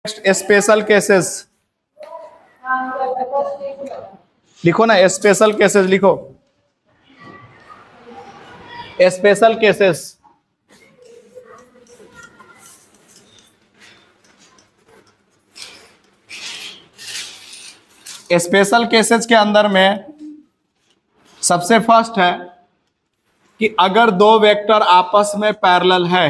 Special cases लिखो ना, special cases लिखो, स्पेशल केसेस। स्पेशल केसेस के अंदर में सबसे फर्स्ट है कि अगर दो वेक्टर आपस में पैरेलल है।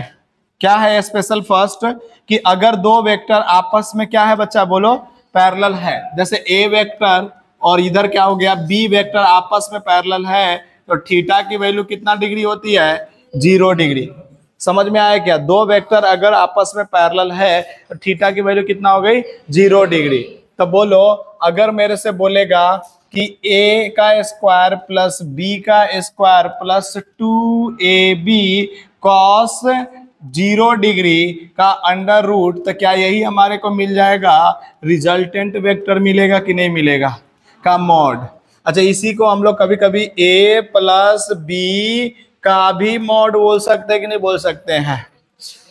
क्या है स्पेशल फर्स्ट? कि अगर दो वेक्टर आपस में क्या है बच्चा, बोलो, पैरेलल है। जैसे ए वेक्टर और इधर क्या हो गया, बी वेक्टर आपस में पैरेलल है, तो थीटा की वैल्यू कितना डिग्री होती है? 0 डिग्री। समझ में आया क्या? दो वेक्टर अगर आपस में पैरेलल है तो थीटा की वैल्यू कितना हो गई? 0 डिग्री। तो बोलो, अगर मेरे से बोलेगा कि a का स्क्वायर प्लस b का square plus 2ab cos 0 degree का अंडर रूट, तो क्या यही हमारे को मिल जाएगा? रिजल्टेंट वेक्टर मिलेगा कि नहीं मिलेगा? का मॉड। अच्छा, इसी को हम लोग कभी कभी a प्लस बी का भी मॉड बोल सकते हैं कि नहीं बोल सकते हैं?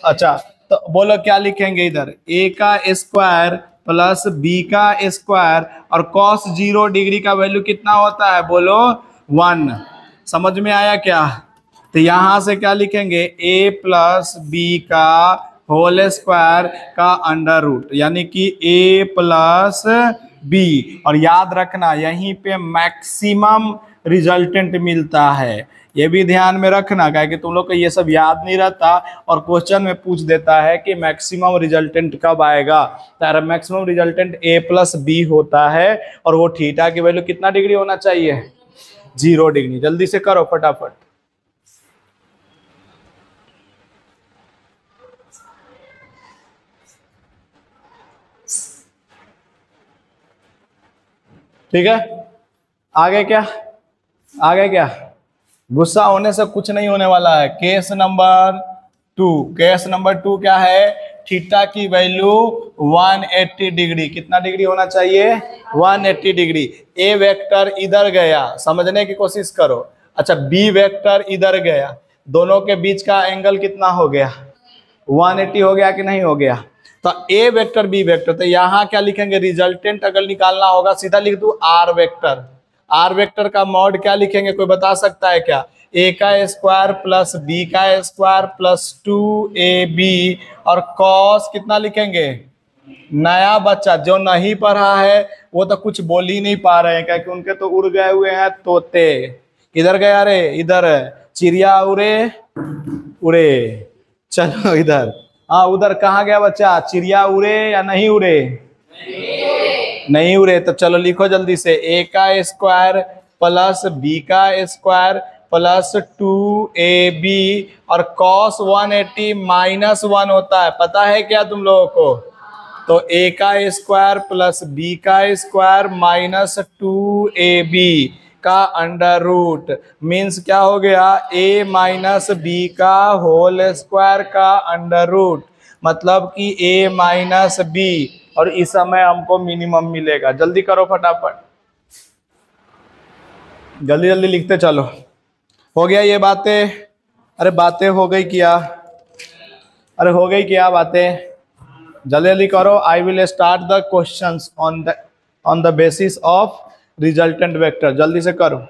अच्छा, तो बोलो क्या लिखेंगे इधर? a का स्क्वायर प्लस b का स्क्वायर और कॉस 0 डिग्री का वैल्यू कितना होता है? बोलो 1। समझ में आया क्या? तो यहां से क्या लिखेंगे? a प्लस बी का होल स्क्वायर का अंडर रूट, यानी कि a प्लस बी। और याद रखना यहीं पे मैक्सिमम रिजल्टेंट मिलता है, ये भी ध्यान में रखना, क्या कि तुम लोग को ये सब याद नहीं रहता और क्वेश्चन में पूछ देता है कि मैक्सिमम रिजल्टेंट कब आएगा। तो maximum resultant a plus B होता है और वो थीटा की वैल्यू कितना डिग्री होना चाहिए? 0 डिग्री। जल्दी से करो फटाफट। ठीक है, आगे क्या? आगे क्या? गुस्सा होने से कुछ नहीं होने वाला है। Case number 2। केस नंबर 2 क्या है? थीटा की वैल्यू 180 डिग्री। कितना डिग्री होना चाहिए? 180 डिग्री। ए वेक्टर इधर गया, समझने की कोशिश करो। अच्छा, बी वेक्टर इधर गया, दोनों के बीच का एंगल कितना हो गया? 180 हो गया कि नहीं हो गया? तो ए वेक्टर बी वेक्टर, तो यहां क्या लिखेंगे? रिजल्टेंट अगर निकालना होगा सीधा लिख दू आर वेक्टर। आर वेक्टर का मॉड क्या लिखेंगे, कोई बता सकता है क्या? a का स्क्वायर प्लस b का स्क्वायर प्लस 2ab और कॉस कितना लिखेंगे? नया बच्चा जो नहीं पढ़ा है वो तो कुछ बोल ही नहीं पा रहे हैं, क्योंकि उनके तो उड़ गए हुए हैं तोते। इधर गया रे, इधर चिड़िया उड़े उड़े। चलो इधर, हाँ उधर कहाँ गया बच्चा? चिड़िया उड़े या नहीं उड़े? नहीं उड़े। तो चलो लिखो जल्दी से, a का स्क्वायर प्लस b का स्क्वायर प्लस 2ab और cos 180 माइनस 1 होता है, पता है क्या तुम लोगों को? तो a का स्क्वायर प्लस b का स्क्वायर माइनस 2ab का अंडर रूट मीन्स क्या हो गया? a माइनस बी का होल स्क्वायर का अंडर रूट, मतलब कि a माइनस बी, और इस समय हमको मिनिमम मिलेगा। जल्दी करो फटाफट, जल्दी जल्दी लिखते चलो। हो गया ये बातें? अरे बातें हो गई क्या? अरे हो गई क्या बातें? जल्दी जल्दी करो। I will start the questions on the basis of resultant vector. जल्दी से करो।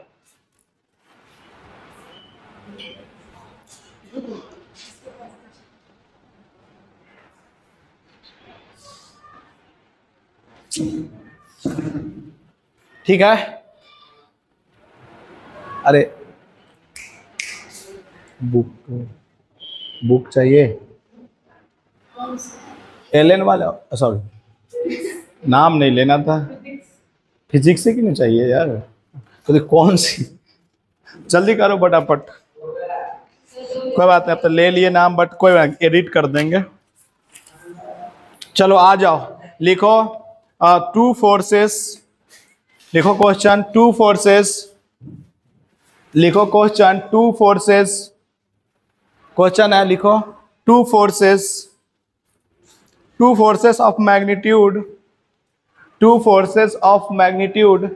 ठीक है? अरे बुक चाहिए? एलेन वाला, सॉरी नाम नहीं लेना था। फिजिक्स से क्यों नहीं चाहिए यार? तो कौन सी? जल्दी करो फटाफट। कोई बात नहीं, अब तो ले लिए नाम, बट कोई बात, एडिट कर देंगे। चलो आ जाओ, लिखो टू फोर्सेस। लिखो क्वेश्चन टू फोर्सेस। लिखो क्वेश्चन टू फोर्सेस। क्वेश्चन है, लिखो two forces. Two forces of magnitude. Two forces of magnitude.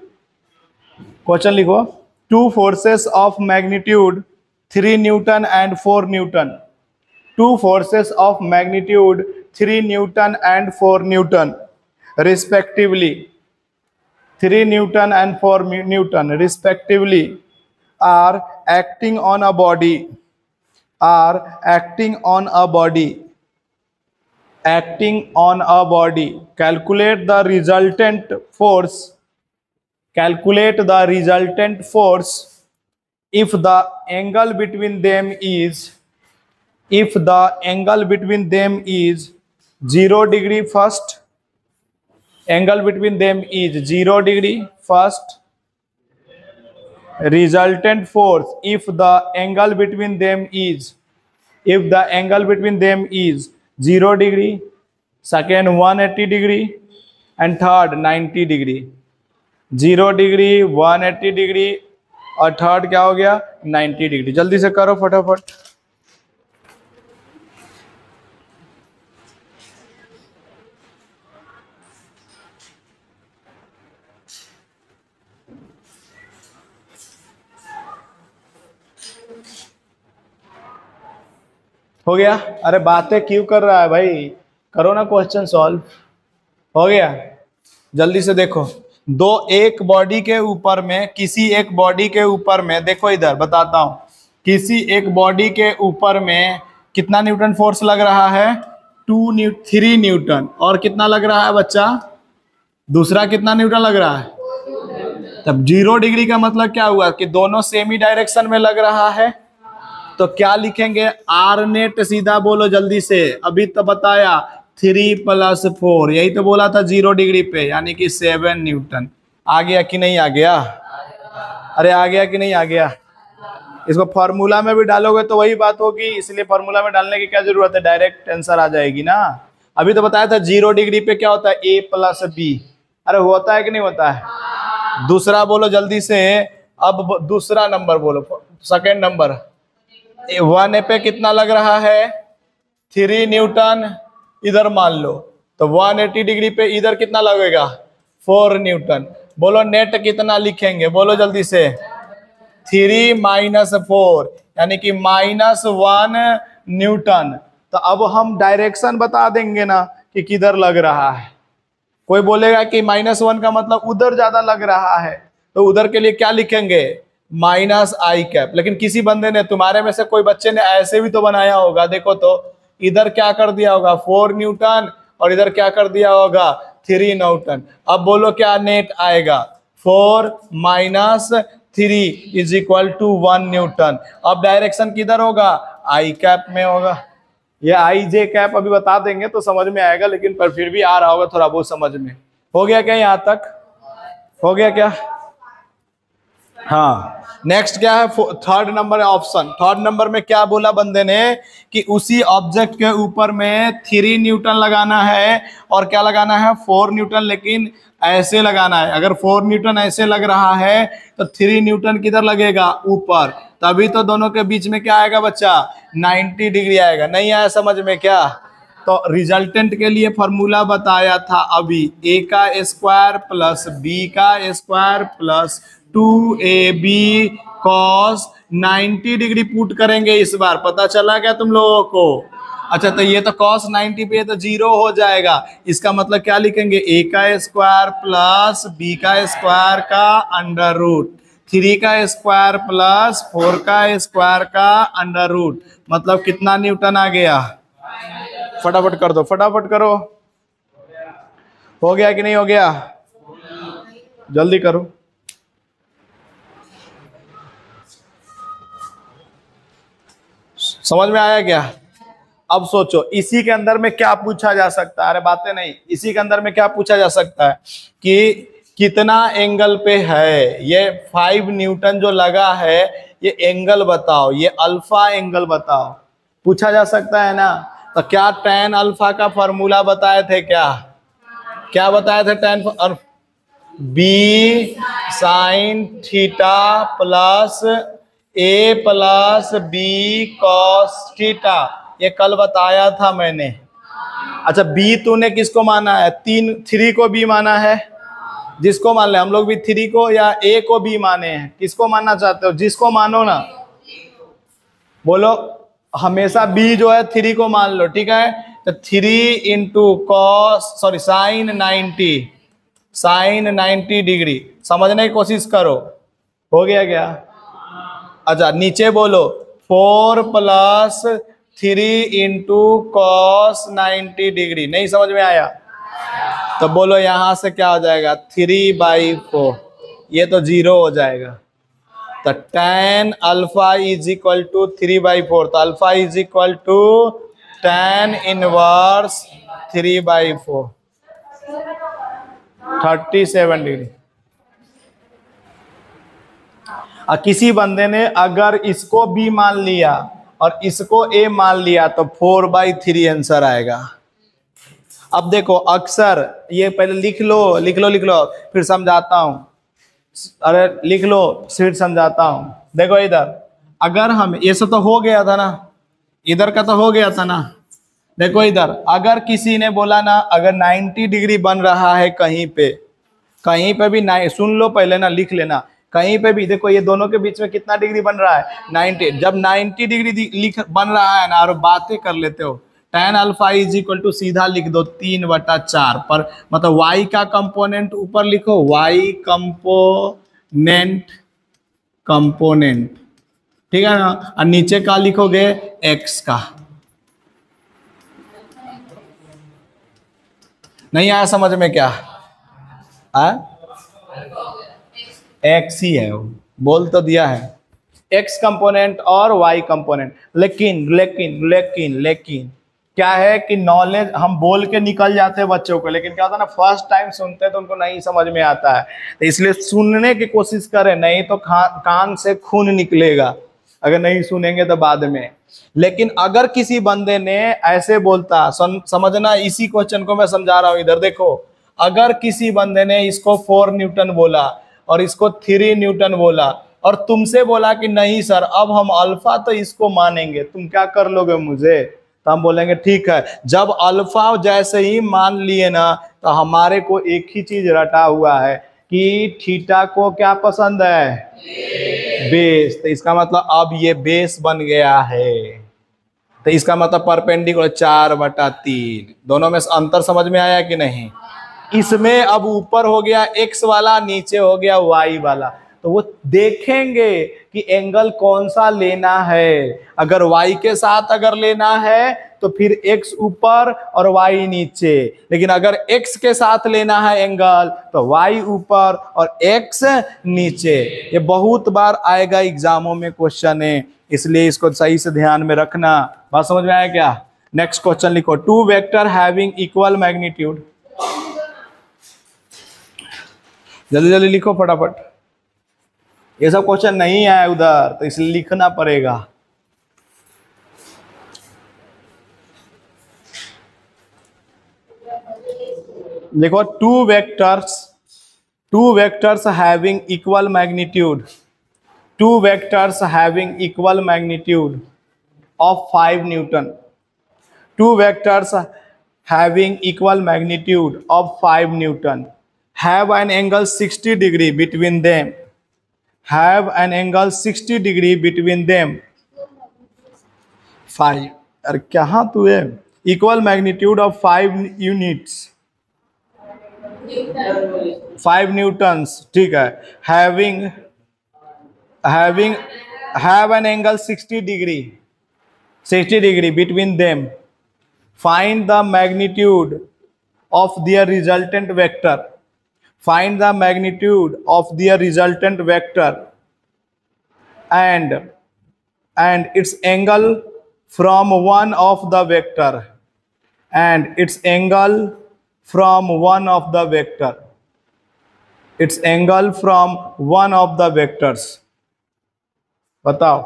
Question लिखो, two forces of magnitude 3 newton and 4 newton. two forces of magnitude 3 Newton and 4 Newton respectively, 3 Newton and 4 Newton respectively are acting on a body, acting on a body. Calculate the resultant force. Calculate the resultant force if the angle between them is 0 degree first. Angle between them is 0 degree first. Resultant force if the angle between them is 0 degree, second 180 degree, and third 90 degree. 0 degree, 180 degree और third क्या हो गया 90 degree. जल्दी से करो फटाफट। हो गया? अरे बातें क्यों कर रहा है भाई, करो ना क्वेश्चन सॉल्व। हो गया? जल्दी से देखो। एक बॉडी के ऊपर में, किसी एक बॉडी के ऊपर में, देखो इधर बताता हूं, किसी एक बॉडी के ऊपर में कितना न्यूटन फोर्स लग रहा है 3 न्यूटन। और कितना लग रहा है बच्चा, दूसरा कितना न्यूटन लग रहा है। तब 0 डिग्री का मतलब क्या हुआ कि दोनों सेमी डायरेक्शन में लग रहा है। तो क्या लिखेंगे, आर नेट सीधा बोलो जल्दी से। अभी तो बताया 3 + 4, यही तो बोला था 0 डिग्री पे, यानी कि 7 न्यूटन। आ गया कि नहीं आ गया? अरे आ गया कि नहीं आ गया? इसको फॉर्मूला में भी डालोगे तो वही बात होगी, इसलिए फॉर्मूला में डालने की क्या जरूरत है, डायरेक्ट आंसर आ जाएगी ना। अभी तो बताया था 0 डिग्री पे क्या होता है, a + b। अरे होता है कि नहीं होता है? दूसरा बोलो जल्दी से। अब दूसरा नंबर बोलो, सेकेंड नंबर। 1 पे कितना लग रहा है 3 न्यूटन। इधर मान लो तो 180 डिग्री पे इधर कितना लगेगा 4 न्यूटन। बोलो नेट कितना लिखेंगे, बोलो जल्दी से। 3 - 4 यानी कि -1 न्यूटन। तो अब हम डायरेक्शन बता देंगे ना कि किधर लग रहा है। कोई बोलेगा कि -1 का मतलब उधर ज्यादा लग रहा है, तो उधर के लिए क्या लिखेंगे -i। लेकिन किसी बंदे ने, तुम्हारे में से कोई बच्चे ने ऐसे भी तो बनाया होगा। देखो तो इधर क्या कर दिया होगा 4 न्यूटन और इधर क्या कर दिया होगा 3 न्यूटन। अब बोलो क्या नेट आएगा, 4 - 3 = 1 न्यूटन। अब डायरेक्शन किधर होगा, i में होगा। ये i-j अभी बता देंगे तो समझ में आएगा, लेकिन पर फिर भी आ रहा होगा थोड़ा बहुत समझ में। हो गया क्या, यहां तक हो गया क्या? हाँ, नेक्स्ट क्या है, third number option. Third number में क्या बोला बंदे ने कि उसी ऑब्जेक्ट के ऊपर में 3 न्यूटन लगाना है और क्या लगाना है 4 न्यूटन, लेकिन ऐसे लगाना है। अगर 4 न्यूटन ऐसे लग रहा है तो 3 न्यूटन किधर लगेगा, ऊपर। तभी तो दोनों के बीच में क्या आएगा बच्चा 90 डिग्री आएगा। नहीं आया समझ में क्या? तो रिजल्टेंट के लिए फॉर्मूला बताया था अभी, a² + b² + 2ab cos 90 degree put करेंगे इस बार। पता चला क्या तुम लोगों को? अच्छा, तो ये तो cos 90 पे तो 0 हो जाएगा। इसका मतलब क्या लिखेंगे, a² + b² का √, 3² + 4² का √। मतलब कितना न्यूटन आ गया, फटाफट कर दो, फटाफट करो। हो गया कि नहीं हो गया? जल्दी करो। समझ में आया क्या? अब सोचो इसी के अंदर में क्या पूछा जा सकता है। अरे बातें नहीं, इसी के अंदर में क्या पूछा जा सकता है कि कितना एंगल पे है ये 5 न्यूटन जो लगा है, ये एंगल बताओ, ये अल्फा एंगल बताओ, पूछा जा सकता है ना। तो क्या tan अल्फा का फॉर्मूला बताए थे, क्या बताए थे tan b sin theta plus a + b cos theta, ये कल बताया था मैंने। अच्छा, b तूने किसको माना है, 3 को b माना है, जिसको मान ले। हम लोग भी 3 को या a को b माने हैं। किसको मानना चाहते हो, जिसको मानो ना, बोलो हमेशा b जो है 3 को मान लो, ठीक है। तो 3 into cos sorry sine 90 degree. समझने की कोशिश करो, हो गया क्या? अच्छा नीचे बोलो 4 प्लस 3 इंटू कॉस 90 डिग्री। नहीं समझ में आया तो बोलो यहां से क्या हो जाएगा 3/4, ये तो 0 हो जाएगा। तो tan alpha is equal to 3/4, तो alpha is equal to tan inverse 3/4, 37 degree. और किसी बंदे ने अगर इसको b मान लिया और इसको a मान लिया तो 4/3 आंसर आएगा। अब देखो अक्सर ये पहले लिख लो फिर समझाता हूं। अरे लिख लो फिर समझाता हूं। देखो इधर अगर हम ये सब तो हो गया था ना, इधर का तो हो गया था ना। देखो इधर अगर किसी ने बोला ना अगर 90 डिग्री बन रहा है कहीं पे भी सुन लो पहले ना, लिख लेना। कहीं पे भी देखो ये दोनों के बीच में कितना डिग्री बन रहा है 90। जब 90 डिग्री बन रहा है ना और बातें कर लेते हो tan alpha is equal to सीधा लिख दो 3/4 पर, मतलब y का कंपोनेंट ऊपर लिखो, y कंपोनेंट, ठीक है ना। और नीचे का लिखोगे x का। नहीं आया समझ में क्या? x ही है, वो बोल तो दिया है x कंपोनेंट और y कंपोनेंट। लेकिन क्या है कि नॉलेज हम बोल के निकल जाते हैं बच्चों को, लेकिन क्या होता है ना फर्स्ट टाइम सुनते हैं तो उनको नहीं समझ में आता है। तो इसलिए सुनने की कोशिश करें, नहीं तो कान से खून निकलेगा अगर नहीं सुनेंगे तो बाद में। लेकिन अगर किसी बंदे ने ऐसे बोलता, समझना इसी क्वेश्चन को मैं समझा रहा हूं। इधर देखो अगर किसी बंदे ने इसको 4 न्यूटन बोला और इसको 3 न्यूटन बोला और तुमसे बोला कि नहीं सर अब हम अल्फा तो इसको मानेंगे, तुम क्या कर लोगे मुझे? तो हम बोलेंगे ठीक है। जब अल्फा जैसे ही मान लिए ना तो हमारे को एक ही चीज रटा हुआ है कि थीटा को क्या पसंद है? बेस। तो इसका मतलब अब ये बेस बन गया है। तो इसका मतलब परपेंडिकुलर 4/3। दोनों में अंतर समझ में आया कि नहीं? इसमें अब ऊपर हो गया x वाला, नीचे हो गया y वाला। तो वो देखेंगे कि एंगल कौन सा लेना है। अगर y के साथ अगर लेना है तो फिर x ऊपर और y नीचे, लेकिन अगर x के साथ लेना है एंगल तो y ऊपर और x नीचे। ये बहुत बार आएगा एग्जामों में क्वेश्चन है, इसलिए इसको सही से ध्यान में रखना। बात समझ में आया क्या? नेक्स्ट क्वेश्चन लिखो, 2 वेक्टर हैविंग इक्वल मैग्नीट्यूड। जल्दी जल्दी लिखो फटाफट, ये सब क्वेश्चन नहीं आया उधर तो इसलिए लिखना पड़ेगा। देखो 2 vectors having equal magnitude, 2 vectors having equal magnitude of 5 Newton, 2 vectors having equal magnitude of 5 Newton have an angle 60 degree between them, have an angle 60 degree between them 5। अरे कहाँ तू है? Equal magnitude of 5 units, 5 Newton's, ठीक है। have an angle 60 degree between them, find the magnitude of their resultant vector, find the magnitude of their resultant vector and its angle from one of the vector, and its angle from one of the vector, its angle from one of the vectors। बताओ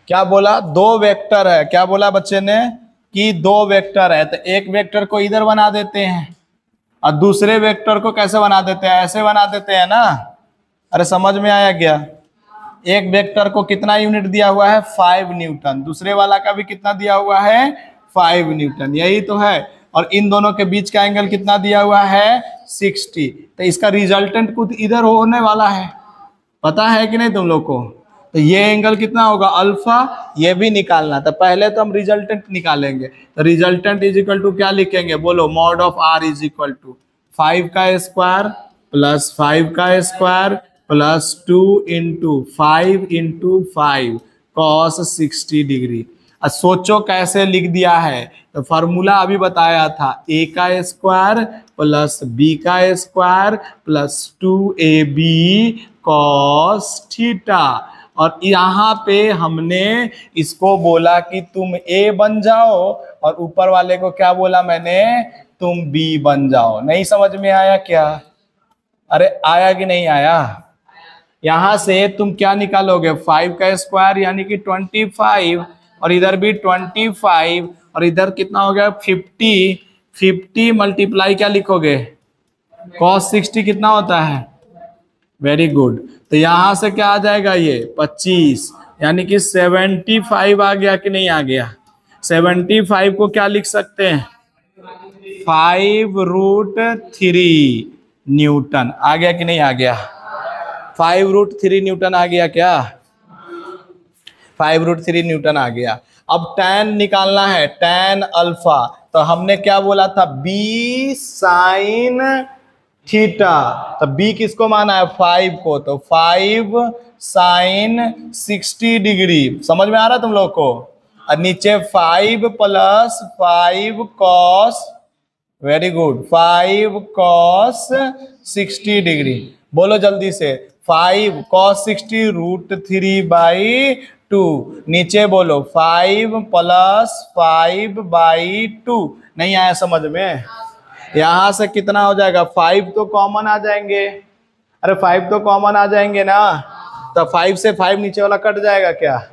क्या बोला? 2 vector है। क्या बोला बच्चे ने कि 2 vector है, तो एक वेक्टर को इधर बना देते हैं और दूसरे वेक्टर को कैसे बना देते हैं? ऐसे बना देते हैं ना। अरे समझ में आया क्या? एक वेक्टर को कितना यूनिट दिया हुआ है? 5 न्यूटन। दूसरे वाला का भी कितना दिया हुआ है? 5 न्यूटन। यही तो है। और इन दोनों के बीच का एंगल कितना दिया हुआ है? 60। तो इसका रिजल्टेंट कुछ इधर होने वाला है पता है कि नहीं तुम लोग को? तो ये एंगल कितना होगा अल्फा, ये भी निकालना। तो पहले तो हम रिजल्टेंट निकालेंगे। तो रिजल्टेंट इज इक्वल टू क्या लिखेंगे बोलो? Mod of R is equal to 5 का स्क्वायर प्लस 5 का square plus 2 into 5 cos 60 degree. अब सोचो कैसे लिख दिया है। तो फॉर्मूला अभी बताया था, ए का स्क्वायर प्लस बी का square plus 2ab cos theta. और यहाँ पे हमने इसको बोला कि तुम ए बन जाओ, और ऊपर वाले को क्या बोला मैंने? तुम बी बन जाओ। नहीं समझ में आया क्या? अरे आया कि नहीं आया? यहां से तुम क्या निकालोगे? 5 का स्क्वायर यानी कि 25, और इधर भी 25, और इधर कितना हो गया 50। 50 मल्टीप्लाई क्या लिखोगे? cos 60 कितना होता है? Very good. तो यहां से क्या आ जाएगा? ये 25, यानी कि 75 आ गया कि नहीं आ गया? 75 को क्या लिख सकते हैं? 5√3 न्यूटन। आ गया कि नहीं आ गया? 5√3 न्यूटन आ गया क्या? 5√3 न्यूटन आ गया। अब tan निकालना है, tan अल्फा। तो हमने क्या बोला था? b sine theta. तो b किसको माना है? 5 को। तो 5 साइन 60 डिग्री। समझ में आ रहा है तुम लोग को? और नीचे 5 plus 5 cos, very good, 5 cos 60 degree. बोलो जल्दी से, 5 कॉस 60√3/2। नीचे बोलो 5 प्लस 5/2। नहीं आया समझ में? यहां से कितना हो जाएगा? 5 तो कॉमन आ जाएंगे। अरे 5 तो कॉमन आ जाएंगे ना। तो 5 से 5 नीचे वाला कट जाएगा क्या?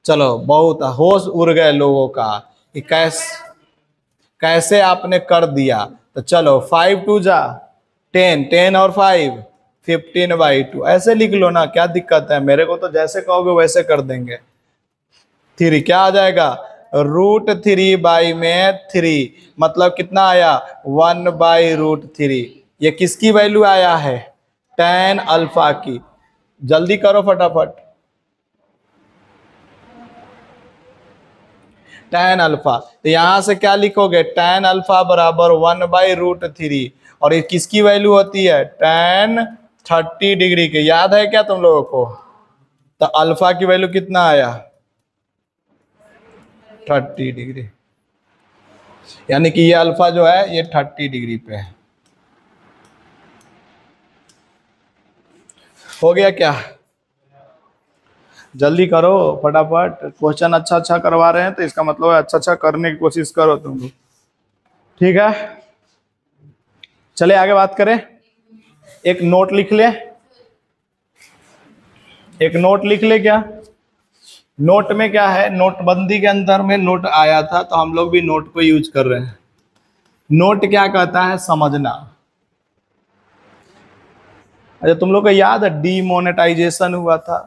चलो, बहुत होश उड़ गए लोगों का कि कैसे आपने कर दिया। तो चलो 5 2 जा 10, 10 और 5 15/2 ऐसे लिख लो ना, क्या दिक्कत है? मेरे को तो जैसे कहोगे वैसे कर देंगे। 3 क्या आ जाएगा? √3/3 मतलब कितना आया? 1/√3। ये किसकी वैल्यू आया है? tan अल्फा की। जल्दी करो फटाफट। tan alpha. तो यहां से क्या लिखोगे? tan अल्फा बराबर 1/√3। और ये किसकी वैल्यू होती है? tan 30 डिग्री के। याद है क्या तुम लोगों को? तो अल्फा की वैल्यू कितना आया? 30 डिग्री। यानी कि ये अल्फा जो है ये 30 डिग्री पे है। हो गया क्या? जल्दी करो फटाफट। क्वेश्चन अच्छा अच्छा करवा रहे हैं तो इसका मतलब है अच्छा अच्छा करने की कोशिश करो तुम लोग। ठीक है, चले आगे बात करें। एक नोट लिख ले, एक नोट लिख ले। क्या नोट में क्या है? नोटबंदी के अंदर में नोट आया था, तो हम लोग भी नोट को यूज कर रहे हैं। नोट क्या कहता है? समझना। अच्छा, तुम लोग को याद है डीमोनेटाइजेशन हुआ था?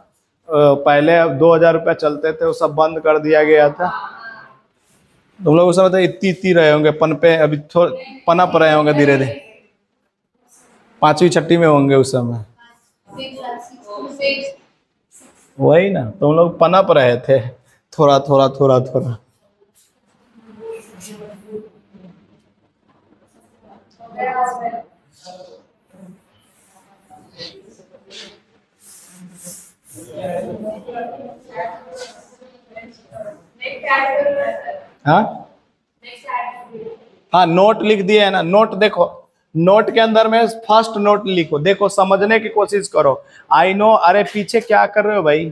पहले 2000 रुपया चलते थे, वो सब बंद कर दिया गया था। तुम लोग उस समय तो इतनी रहे होंगे पनपे, अभी पनप रहे होंगे धीरे धीरे। 5वीं 6वीं में होंगे उस समय। वही ना, तुम लोग पनप रहे थे थोड़ा थोड़ा थोड़ा थोड़ा। हाँ हाँ, नोट लिख दिए है ना। नोट देखो, नोट के अंदर में फर्स्ट नोट लिखो। देखो, समझने की कोशिश करो। आई नो, अरे पीछे क्या कर रहे हो भाई?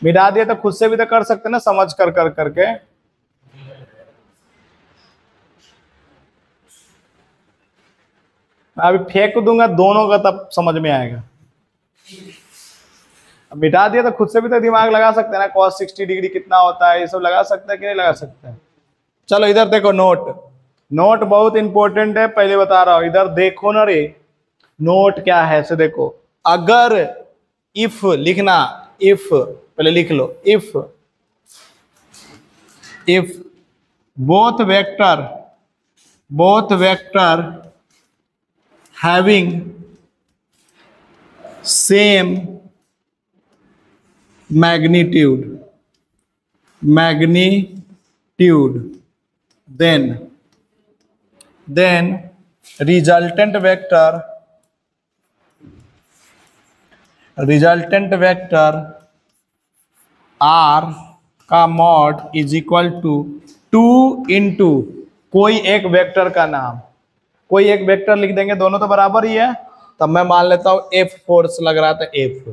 मिटा दिए तो खुद से भी तो कर सकते ना, समझ कर करके। अभी फेंक दूंगा दोनों का, तब समझ में आएगा। मिटा दिया तो खुद से भी तो दिमाग लगा सकते हैं ना। cos 60 डिग्री कितना होता है, ये सब लगा सकते हैं कि नहीं लगा सकते हैं? चलो इधर देखो, नोट। नोट बहुत इंपॉर्टेंट है, पहले बता रहा हूं। इधर देखो ना रे, नोट क्या है से देखो। अगर इफ लिखना, इफ पहले लिख लो। If both vector having same magnitude, then resultant vector r का mod is equal to 2 into कोई एक वेक्टर का नाम, कोई एक वेक्टर लिख देंगे, दोनों तो बराबर ही है, तब मैं मान लेता हूं एफ फोर्स लग रहा था एफ,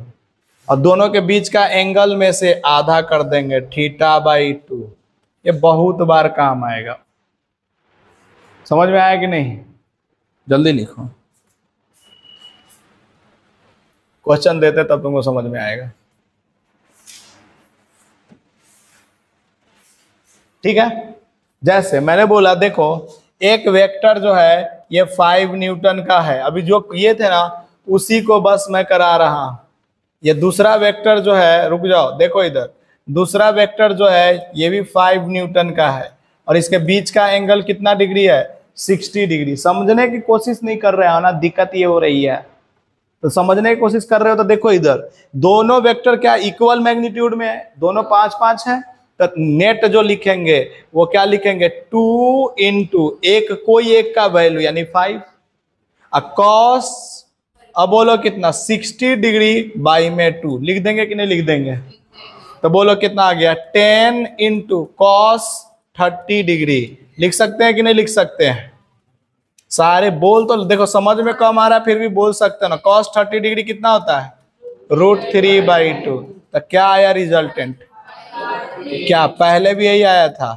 और दोनों के बीच का एंगल में से आधा कर देंगे θ/2। ये बहुत बार काम आएगा। समझ में आया कि नहीं? जल्दी लिखो, क्वेश्चन देते तब तुमको समझ में आएगा। ठीक है, जैसे मैंने बोला देखो एक वेक्टर जो है ये 5 न्यूटन का है, अभी जो ये थे ना उसी को बस मैं करा रहा हूं। ये दूसरा वेक्टर जो है, रुक जाओ देखो इधर, दूसरा वेक्टर जो है ये भी 5 न्यूटन का है और इसके बीच का एंगल कितना डिग्री है? 60 डिग्री। समझने की कोशिश नहीं कर रहे हो ना, दिक्कत ये हो रही है। तो समझने की कोशिश कर रहे हो तो देखो इधर दोनों वेक्टर क्या इक्वल मैग्नीट्यूड में है, दोनों 5-5 है, तो नेट जो लिखेंगे वो क्या लिखेंगे? 2 इंटू एक कोई एक का वैल्यू यानी 5 कॉस, अब बोलो कितना? 60 डिग्री बाई में 2 लिख देंगे कि नहीं लिख देंगे? तो बोलो कितना आ गया? 10 इंटू कॉस 30 डिग्री। लिख सकते हैं कि नहीं लिख सकते हैं? सारे बोल तो देखो, समझ में कम आ रहा है फिर भी बोल सकते हैं ना। कॉस 30 डिग्री कितना होता है? √3/2। तो क्या आया रिजल्टेंट? क्या पहले भी यही आया था?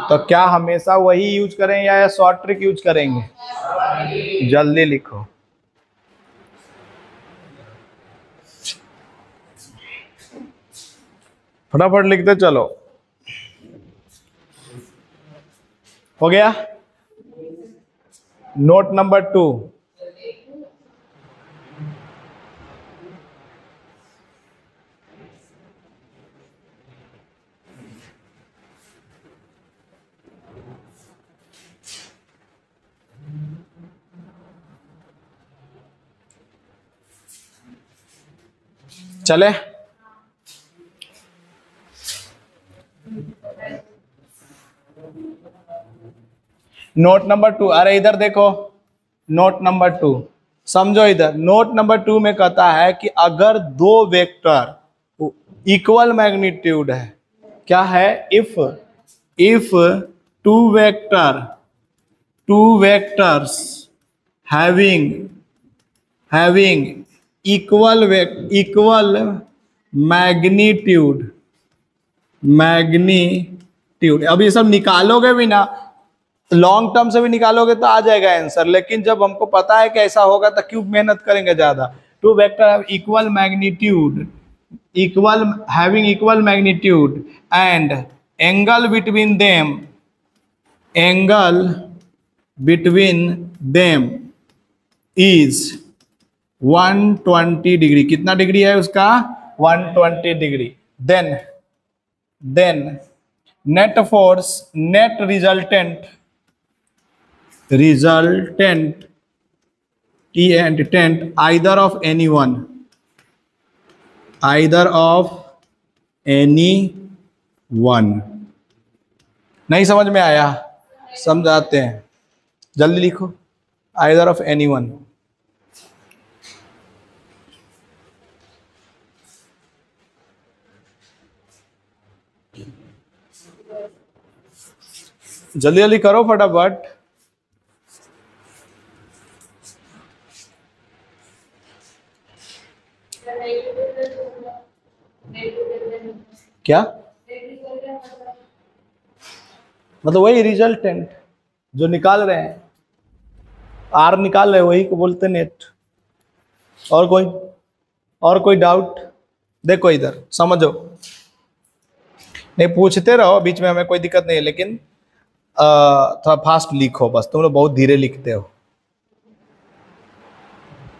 तो क्या हमेशा वही यूज करें या शॉर्ट ट्रिक यूज करेंगे? जल्दी लिखो, फटाफट लिखते चलो। हो गया? नोट नंबर 2, चले। नोट नंबर 2, अरे इधर देखो, नोट नंबर 2 समझो इधर। नोट नंबर 2 में कहता है कि अगर दो वेक्टर इक्वल मैग्नीट्यूड है, क्या है? If two vectors having equal magnitude, अब ये सब निकालोगे भी ना, लॉन्ग टर्म से भी निकालोगे तो आ जाएगा आंसर, लेकिन जब हमको पता है कि ऐसा होगा तो क्यों मेहनत करेंगे ज्यादा। Two vectors have equal magnitude and angle between them is 120 degree. कितना डिग्री है उसका? 120 degree. Then net force, net resultant either of any one। नहीं समझ में आया? समझाते हैं, जल्दी लिखो। either of any one, जल्दी जल्दी करो फटाफट। क्या मतलब? वही रिजल्टेंट जो निकाल रहे हैं, आर निकाल रहे हैं, वही को बोलते नेट। और कोई डाउट? देखो इधर समझो, नहीं पूछते रहो बीच में, हमें कोई दिक्कत नहीं है, लेकिन थोड़ा फास्ट लिखो बस, तुम लोग बहुत धीरे लिखते हो।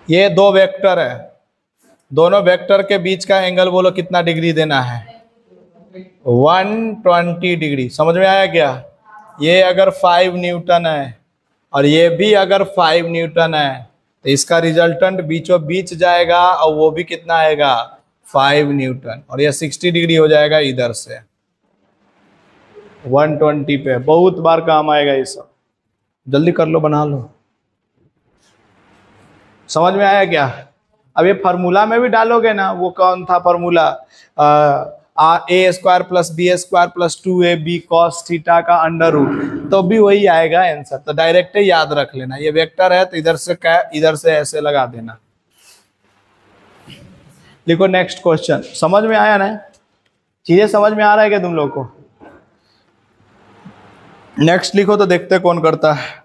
ये दो वेक्टर है, दोनों वेक्टर के बीच का एंगल बोलो कितना डिग्री देना है? 120 डिग्री। समझ में आया क्या? ये अगर 5 न्यूटन है और ये भी अगर 5 न्यूटन है तो इसका रिजल्टेंट बीचों बीच जाएगा और वो भी कितना आएगा 5 न्यूटन, और यह 60 डिग्री हो जाएगा इधर से 120 पे। बहुत बार काम आएगा ये सब, जल्दी कर लो, बना लो। समझ में आया क्या? अब ये फार्मूला में भी डालोगे ना, वो कौन था formula, A square plus B square plus 2ab cos theta का अंडर रूट, तो भी वही आएगा आंसर। तो डायरेक्ट ही याद रख लेना, ये वेक्टर है तो इधर से ऐसे लगा देना। लिखो नेक्स्ट क्वेश्चन। समझ में आया ना? चीजें समझ में आ रहा है क्या तुम लोग को? नेक्स्ट लिखो तो देखते कौन करता है।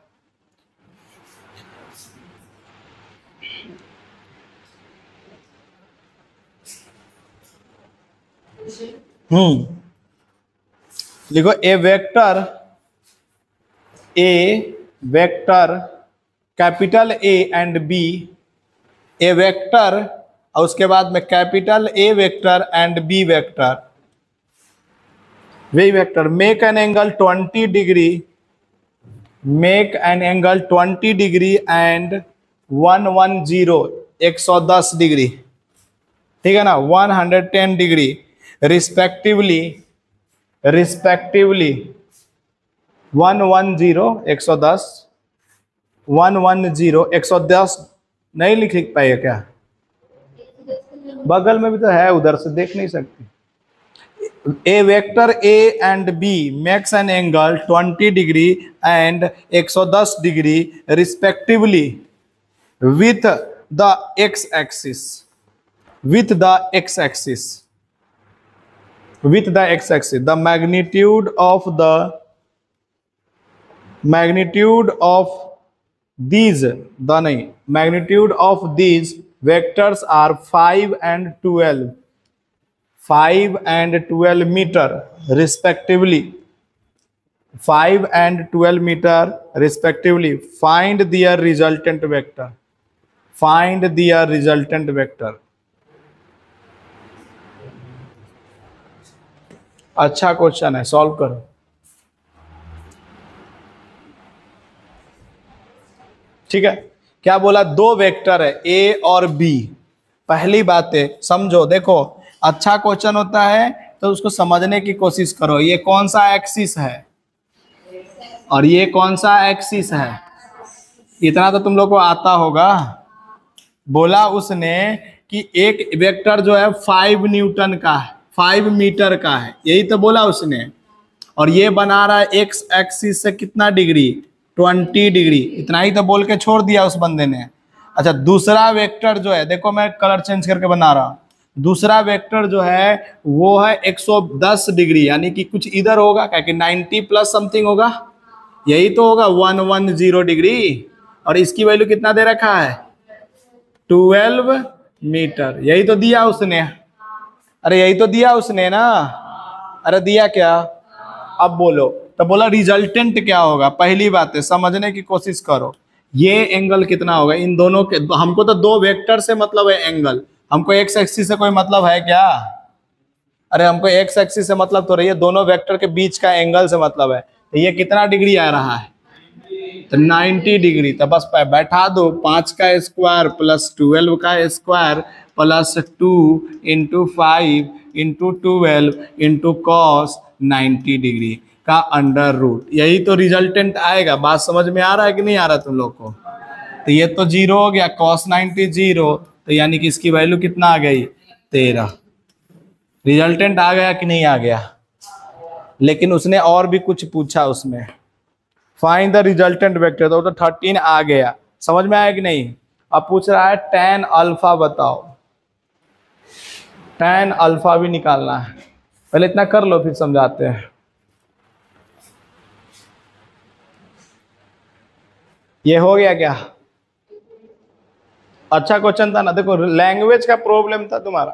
लिखो A vector capital A and B, A vector और उसके बाद में capital A vector and B vector, they vector make an angle 20 degree, make an angle 20 degree and 110 degree, ठीक है ना, 110 डिग्री रिस्पेक्टिवली 110 110 नहीं लिख पाएगा क्या? बगल में भी तो है, उधर से देख नहीं सकते। A vector A and B makes an angle 20 degree and 110 degree respectively with the X axis, with the x-axis, the magnitude of these vectors are 5 and 12 meter respectively, 5 and 12 meter respectively. Find their resultant vector. अच्छा question है, solve करो। ठीक है, क्या बोला? दो vector है ए और बी। पहली बात है समझो, देखो अच्छा क्वेश्चन होता है तो उसको समझने की कोशिश करो। ये कौन सा एक्सिस है और ये कौन सा एक्सिस है, इतना तो तुम लोग को आता होगा। बोला उसने कि एक वेक्टर जो है 5 न्यूटन का है, 5 मीटर का है, यही तो बोला उसने। और ये बना रहा है एक्स एक्सिस से कितना डिग्री, 20 डिग्री। इतना ही तो बोल के छोड़ दिया उस बंदे ने। अच्छा, दूसरा वेक्टर जो है, देखो मैं कलर चेंज करके बना रहा हूँ। दूसरा वेक्टर जो है वो है 110 डिग्री, यानी कि कुछ इधर होगा, क्या कि 90 प्लस समथिंग होगा, यही तो होगा 110 डिग्री। और इसकी वैल्यू कितना दे रखा है, 12 मीटर। यही तो दिया उसने, अरे यही तो दिया उसने ना। अरे दिया क्या? अब बोलो। तो बोला रिजल्टेंट क्या होगा। पहली बात है समझने की कोशिश करो, ये एंगल कितना होगा इन दोनों के। हमको तो दो वेक्टर से मतलब है एंगल, हमको एक्स एक्सिस से कोई मतलब है क्या? अरे हमको एक्स एक्सिस से मतलब तो रही है, दोनों वेक्टर के बीच का एंगल से मतलब है। तो ये कितना डिग्री आ रहा है, तो 90 डिग्री। तो बस बैठा दो, 5 का स्क्वायर प्लस 12 का square plus 2 into 5 into 12 into cos 90 degree का अंडर रूट। यही तो रिजल्टेंट आएगा। बात समझ में आ रहा है कि नहीं आ रहा तुम लोग को? तो ये तो 0 हो गया, कॉस 90 0, तो यानी कि इसकी वैल्यू कितना आ गई, 13। रिजल्टेंट आ गया कि नहीं आ गया? लेकिन उसने और भी कुछ पूछा उसमें, फाइंड द रिजल्टेंट वेक्टर, तो 13 आ गया। समझ में आया कि नहीं? अब पूछ रहा है tan अल्फा बताओ। tan अल्फा भी निकालना है, पहले इतना कर लो फिर समझाते हैं। ये हो गया क्या? अच्छा क्वेश्चन था ना। देखो लैंग्वेज का प्रॉब्लम था तुम्हारा,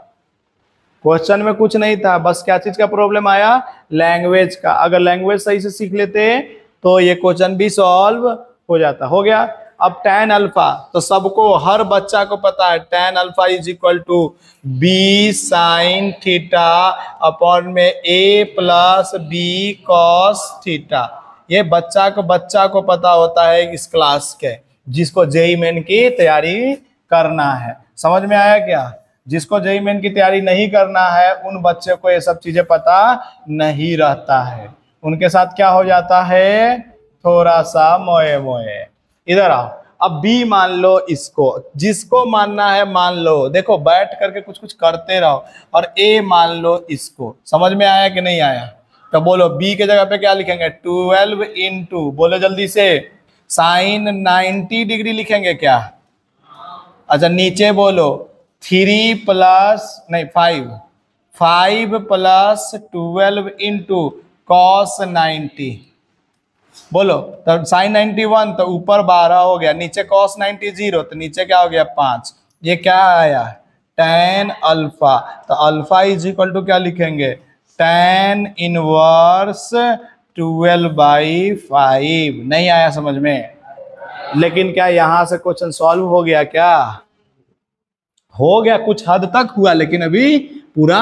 क्वेश्चन में कुछ नहीं था, बस क्या चीज का प्रॉब्लम आया, लैंग्वेज का। अगर लैंग्वेज सही से सीख लेते तो ये क्वेश्चन भी सॉल्व हो जाता। हो गया। अब tan अल्फा तो सबको, हर बच्चा को पता है, tan alpha is equal to B sine theta upon में a plus B cos theta. ये बच्चा को पता होता है इस क्लास के। जिसको जेईई मेन की तैयारी करना है। समझ में आया क्या? जिसको जेईई मेन की तैयारी नहीं करना है उन बच्चे को ये सब चीजें पता नहीं रहता है, उनके साथ क्या हो जाता है, थोड़ा सा मोए मोए। इधर आओ, अब बी मान लो इसको, जिसको मानना है मान लो, देखो बैठ करके कुछ कुछ करते रहो, और ए मान लो इसको। समझ में आया कि नहीं आया? तो बोलो बी के जगह पे क्या लिखेंगे, 12 इंटू, बोलो जल्दी से, साइन 90 डिग्री लिखेंगे क्या? अच्छा नीचे बोलो 3 प्लस नहीं 5 प्लस 12 इंटू कॉस 90, बोलो तो साइन 91 तो ऊपर 12 हो गया, नीचे कॉस 90 0, तो नीचे क्या हो गया 5। ये क्या आया, tan अल्फा, तो अल्फा इज इक्वल टू क्या लिखेंगे, tan इनवर्स 12/5। नहीं आया समझ में? लेकिन क्या यहां से क्वेश्चन सॉल्व हो गया क्या? हो गया, कुछ हद तक हुआ, लेकिन अभी पूरा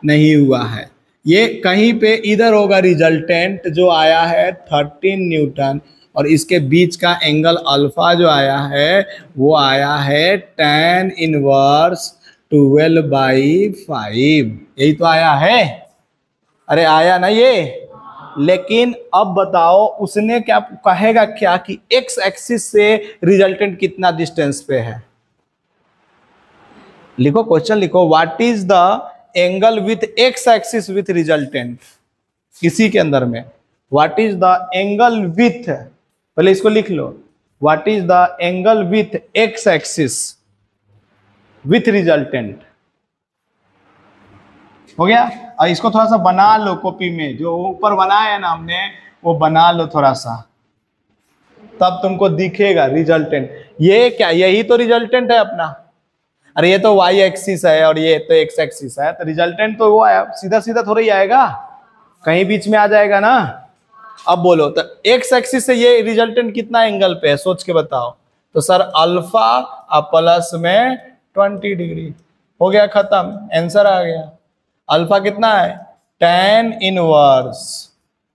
नहीं हुआ है। ये कहीं पे इधर होगा रिजल्टेंट जो आया है 13 न्यूटन, और इसके बीच का एंगल अल्फा जो आया है वो आया है tan इनवर्स 12/5। यही तो आया है, अरे आया ना ये। लेकिन अब बताओ उसने क्या कहेगा, क्या कि एक्स एक्सिस से रिजल्टेंट कितना डिस्टेंस पे है। लिखो क्वेश्चन लिखो, what is the angle with X axis with resultant, किसी के अंदर में what is the angle with, पहले इसको लिख लो, what is the angle with X axis with resultant. हो गया? और इसको थोड़ा सा बना लो कॉपी में, जो ऊपर बनाया है ना हमने वो बना लो थोड़ा सा, तब तुमको दिखेगा रिजल्टेंट। ये क्या, यही तो रिजल्टेंट है अपना। अरे ये तो वाई एक्सिस है और ये तो एक्स एक्सिस है, तो रिजल्टेंट तो वो आया, सीधा सीधा थोड़ा ही आएगा, कहीं बीच में आ जाएगा ना। अब बोलो तो एक्स एक्सिस से ये रिजल्टेंट कितना एंगल पे है, सोच के बताओ। तो सर अल्फा अब प्लस में 20 डिग्री। हो गया, खत्म, आंसर आ गया। अल्फा कितना है, tan इनवर्स,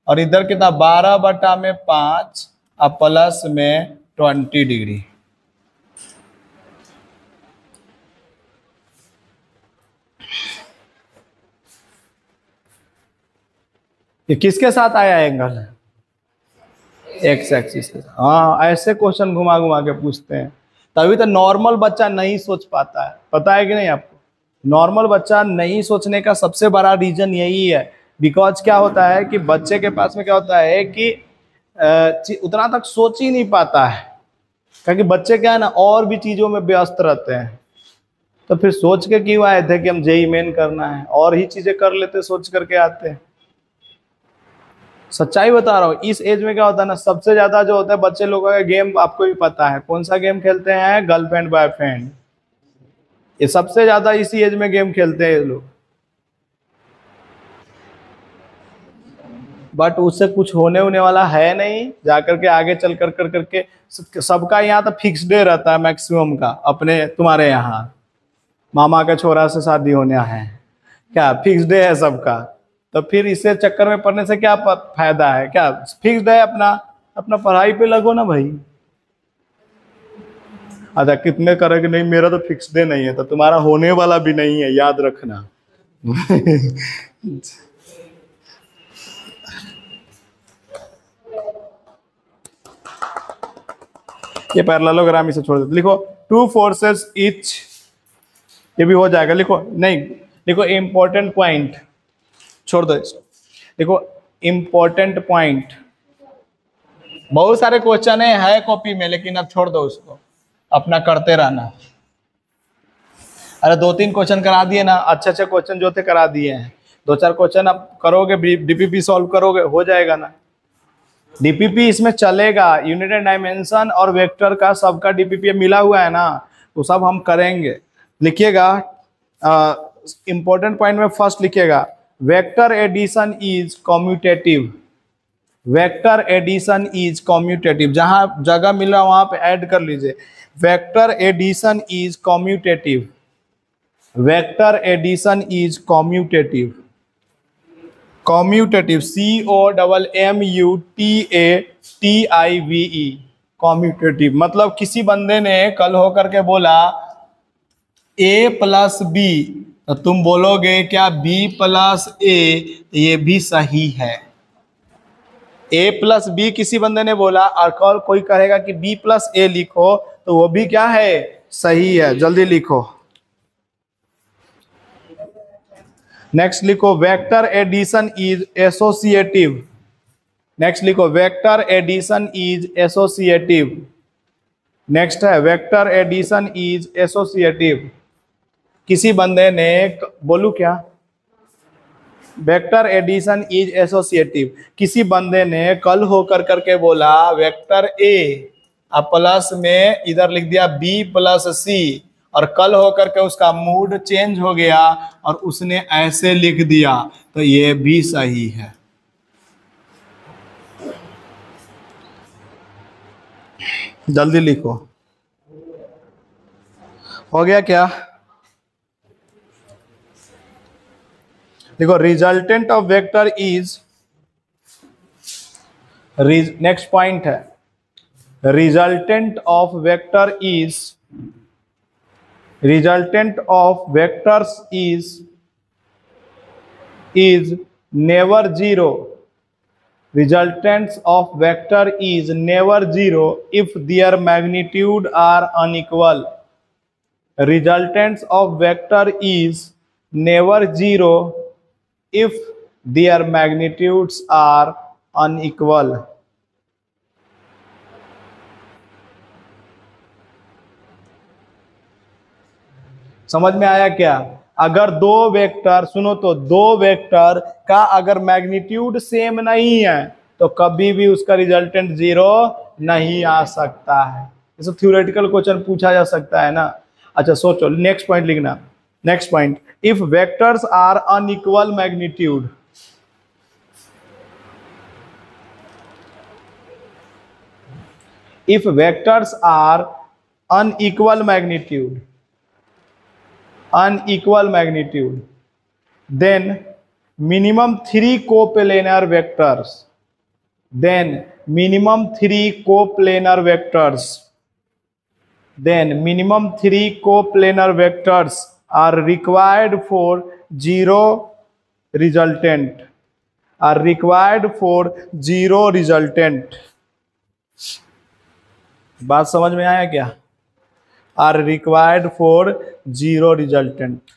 और इधर कितना 12/5 अब प्लस में 20 डिग्री। ये किसके साथ आया एंगल, एक्स एक्सिस के साथ। हाँ, ऐसे क्वेश्चन घुमा घुमा के पूछते हैं, तभी तो नॉर्मल बच्चा नहीं सोच पाता है। पता है कि नहीं आपको? नॉर्मल बच्चा नहीं सोचने का सबसे बड़ा रीजन यही है, बिकॉज क्या होता है कि बच्चे के पास में क्या होता है कि उतना तक सोच ही नहीं पाता है, क्योंकि बच्चे क्या है ना और भी चीजों में व्यस्त रहते हैं। तो फिर सोच के क्यों आए थे कि हम जेईई मेन करना है, और ही चीजें कर लेते, सोच करके आते हैं। सच्चाई बता रहा हूँ, इस एज में क्या होता है ना, सबसे ज्यादा जो होता है बच्चे लोगों का गेम, आपको भी पता है कौन सा गेम खेलते हैं, गर्लफ्रेंड बॉयफ्रेंड। ये सबसे ज्यादा इसी एज में गेम खेलते हैं ये लोग। बट उससे कुछ होने वाला है नहीं, जाकर के आगे चल कर करके सबका यहाँ तो फिक्स डे रहता है मैक्सिमम का। अपने तुम्हारे यहाँ मामा का छोरा से शादी होने है, क्या फिक्स डे है सबका? तो फिर इससे चक्कर में पड़ने से क्या फायदा है? क्या फिक्स है, अपना अपना पढ़ाई पे लगो ना भाई। अच्छा कितने करेंगे, नहीं मेरा तो फिक्स डे नहीं है, तो तुम्हारा होने वाला भी नहीं है, याद रखना। ये पैरेललोग्राम इसे छोड़ दो, लिखो टू फोर्सेस ईच, ये भी हो जाएगा। लिखो नहीं, लिखो इंपॉर्टेंट पॉइंट, छोड़ दो इसको। देखो इंपॉर्टेंट पॉइंट, बहुत सारे क्वेश्चन है कॉपी में, लेकिन अब छोड़ दो उसको, अपना करते रहना। अरे 2-3 क्वेश्चन करा दिए ना, अच्छे अच्छे क्वेश्चन जो थे करा दिए हैं, 2-4 क्वेश्चन अब करोगे, डीपीपी सॉल्व करोगे, हो जाएगा ना। डीपीपी इसमें चलेगा, यूनिट एंड डायमेंशन और वेक्टर का सबका डीपीपी मिला हुआ है ना, तो सब हम करेंगे। लिखिएगा इंपॉर्टेंट पॉइंट में फर्स्ट लिखिएगा, vector addition is commutative. Vector addition is commutative, जहां जगह मिला वहां पे ऐड कर लीजिए। Vector addition is commutative, vector addition is commutative. Commutative, COMMUTATIVE, commutative मतलब किसी बंदे ने कल होकर के बोला a प्लस बी, तो तुम बोलोगे क्या b प्लस a, ये भी सही है। a प्लस बी किसी बंदे ने बोला और कल कोई कहेगा कि b प्लस a लिखो, तो वो भी क्या है, सही है। जल्दी लिखो। नेक्स्ट लिखो vector addition is associative. Next लिखो vector addition is associative. Next है वेक्टर एडिशन इज एसोसिएटिव। किसी बंदे ने बोलू क्या, वेक्टर एडिशन इज एसोसिएटिव। किसी बंदे ने कल होकर करके बोला वेक्टर ए अब प्लस में इधर लिख दिया बी प्लस सी, और कल होकर के उसका मूड चेंज हो गया और उसने ऐसे लिख दिया, तो ये भी सही है। जल्दी लिखो। हो गया क्या? देखो resultant of vector is, next point है resultant of vector is, resultant of vectors is never zero. Resultants of vector is never zero if their magnitude are unequal. Resultants of vector is never zero if their magnitudes are unequal. समझ में आया क्या? अगर दो vector, सुनो तो, दो vector का अगर मैग्नीट्यूड सेम नहीं है तो कभी भी उसका रिजल्टेंट जीरो नहीं आ सकता है। ये सब थ्योरेटिकल क्वेश्चन पूछा जा सकता है ना। अच्छा सोचो, नेक्स्ट पॉइंट लिखना। Next point, if vectors are unequal magnitude, if vectors are unequal magnitude, unequal magnitude, then minimum 3 coplanar vectors, then minimum 3 coplanar vectors, then minimum 3 coplanar vectors are required for zero resultant, are required for zero resultant। बात समझ में आया क्या? are required for zero resultant।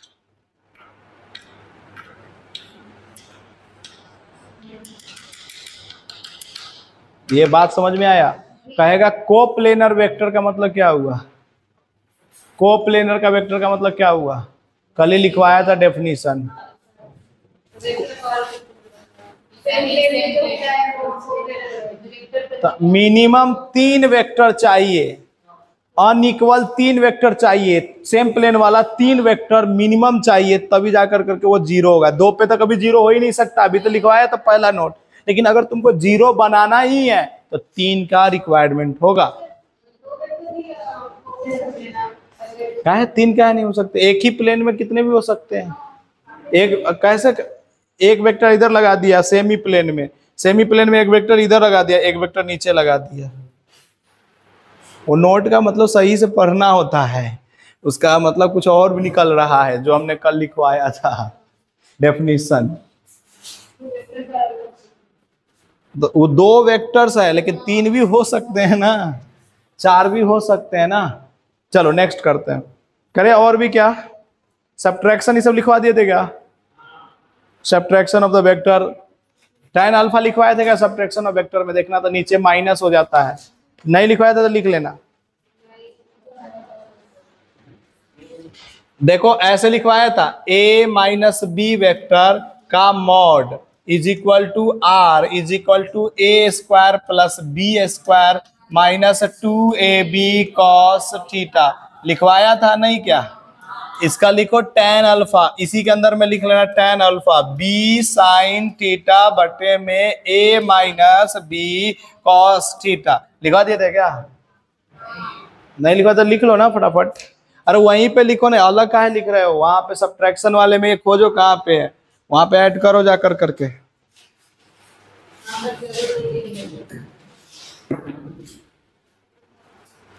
ये बात समझ में आया? कहेगा कोप्लेनर वेक्टर का मतलब क्या हुआ? कोप्लेनर का वेक्टर का मतलब क्या हुआ? कल ही लिखवाया था डेफिनेशन। मिनिमम 3 वेक्टर चाहिए, अनइक्वल 3 वेक्टर चाहिए, सेम प्लेन वाला 3 वेक्टर मिनिमम चाहिए, तभी जाकर करके वो जीरो होगा। 2 पे तो कभी जीरो हो ही नहीं सकता, अभी तो लिखवाया था पहला नोट। लेकिन अगर तुमको जीरो बनाना ही है तो 3 का रिक्वायरमेंट होगा। क्या है 3 क्या नहीं हो सकते? एक ही प्लेन में कितने भी हो सकते हैं। एक कैसे, एक वेक्टर इधर लगा दिया सेमी प्लेन में, सेमी प्लेन में एक वेक्टर इधर लगा दिया, एक वेक्टर नीचे लगा दिया। वो नोट का मतलब सही से पढ़ना होता है, उसका मतलब कुछ और भी निकल रहा है जो हमने कल लिखवाया था डेफिनेशन। तो वो 2 वेक्टर्स है, लेकिन 3 भी हो सकते हैं ना, 4 भी हो सकते हैं ना। चलो नेक्स्ट करते हैं। करें और भी क्या? सब्ट्रैक्शन ये सब लिखवा दिए थे क्या? Subtraction of the vector, tan alpha लिखवाए थे क्या? सब्ट्रैक्शन ऑफ वेक्टर में देखना तो नीचे माइनस हो जाता है। नहीं लिखवाया था तो लिख लेना। देखो ऐसे लिखवाया था, a माइनस बी वेक्टर का mod is equal to R is equal to A square plus B square minus 2ab cos theta. लिखवाया था नहीं क्या? इसका लिखो tan अल्फा, इसी के अंदर में लिख लेना tan alpha b sin theta बटे में a minus B cos theta. लिखवा दिए थे क्या? नहीं लिखवा तो लिख लो ना फटाफट। अरे वहीं पे लिखो ना, अलग काहे लिख रहे हो? वहां पे सब्ट्रैक्शन वाले में खोजो कहाँ पे है, वहां पे ऐड करो जाकर करके।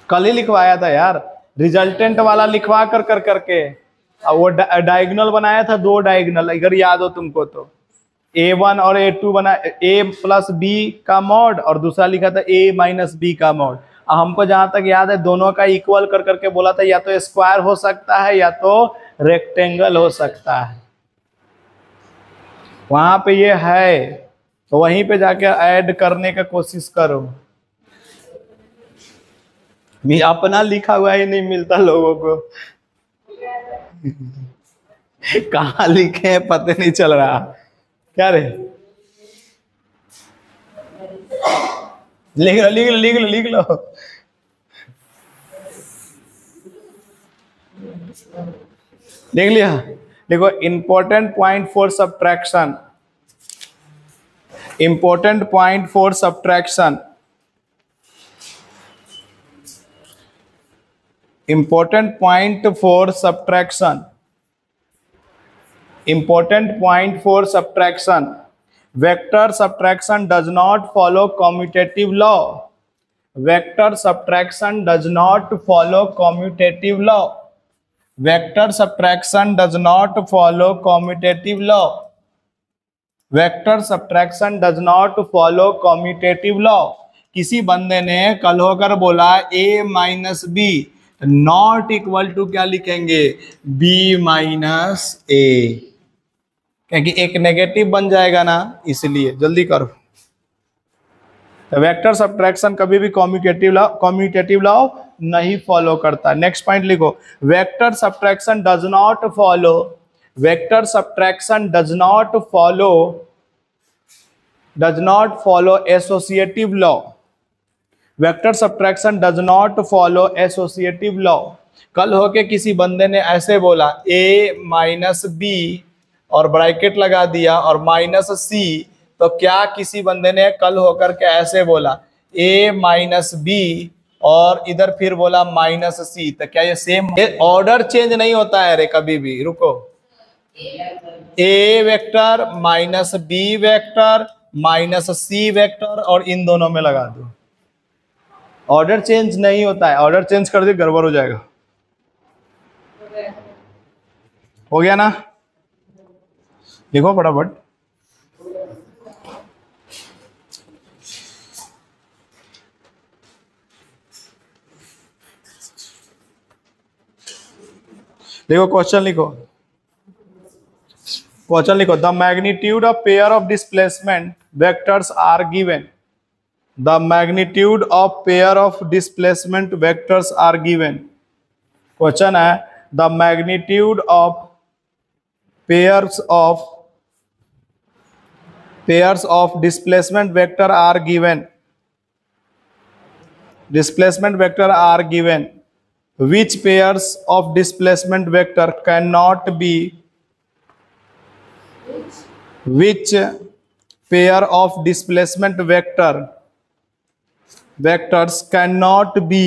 कल ही लिखवाया था यार, रिजल्टेंट वाला लिखवा कर कर करके, और वो डायगोनल बनाया था, 2 डायगोनल, अगर याद हो तुमको तो। A1 और A2 बना, A प्लस बी का मॉड, और दूसरा लिखा था A माइनस बी का मॉड। हमको जहां तक याद है दोनों का इक्वल कर करके बोला था, या तो स्क्वायर हो सकता है या तो रेक्टेंगल हो सकता है। वहां पे ये है, तो वहीं पे जाके ऐड करने का कोशिश करो। अपना लिखा हुआ ही नहीं मिलता लोगों को। कहाँ लिखे हैं पता नहीं चल रहा। क्या रे, लिख लो लिख लो लिख लो लिख लो। देख लिया, देखो important point for subtraction, important point for subtraction, important point for subtraction, important point for subtraction. Vector subtraction does not follow commutative law, vector subtraction does not follow commutative law, vector subtraction does not follow commutative law, vector subtraction does not follow commutative law. किसी बंदे ने कल होकर बोला a minus B not equal to क्या लिखेंगे, b minus ए, क्योंकि एक नेगेटिव बन जाएगा ना, इसलिए जल्दी करो। तो वेक्टर सब्ट्रैक्शन कभी भी कम्यूटेटिव लॉ नहीं फॉलो करता। नेक्स्ट पॉइंट लिखो, vector subtraction does not follow, vector subtraction does not follow associative law, vector subtraction does not follow associative law. कल होके किसी बंदे ने ऐसे बोला a माइनस बी और ब्रैकेट लगा दिया और माइनस सी, तो क्या किसी बंदे ने कल होकर के ऐसे बोला a माइनस बी और इधर फिर बोला माइनस सी, तो क्या ये सेम, ऑर्डर चेंज नहीं होता है रे कभी भी। रुको, a vector minus B vector minus C vector और इन दोनों में लगा दो, ऑर्डर चेंज नहीं होता है, ऑर्डर चेंज कर दे गड़बड़ हो जाएगा। हो गया ना, देखो फटाफट। देखो क्वेश्चन लिखो, क्वेश्चन लिखो, the magnitude of pair of displacement vectors are given, the magnitude of pair of displacement vectors are given. Question है the magnitude of pairs of displacement vector are given, displacement vector are given, which pairs of displacement vector cannot be, which pair of displacement vectors cannot be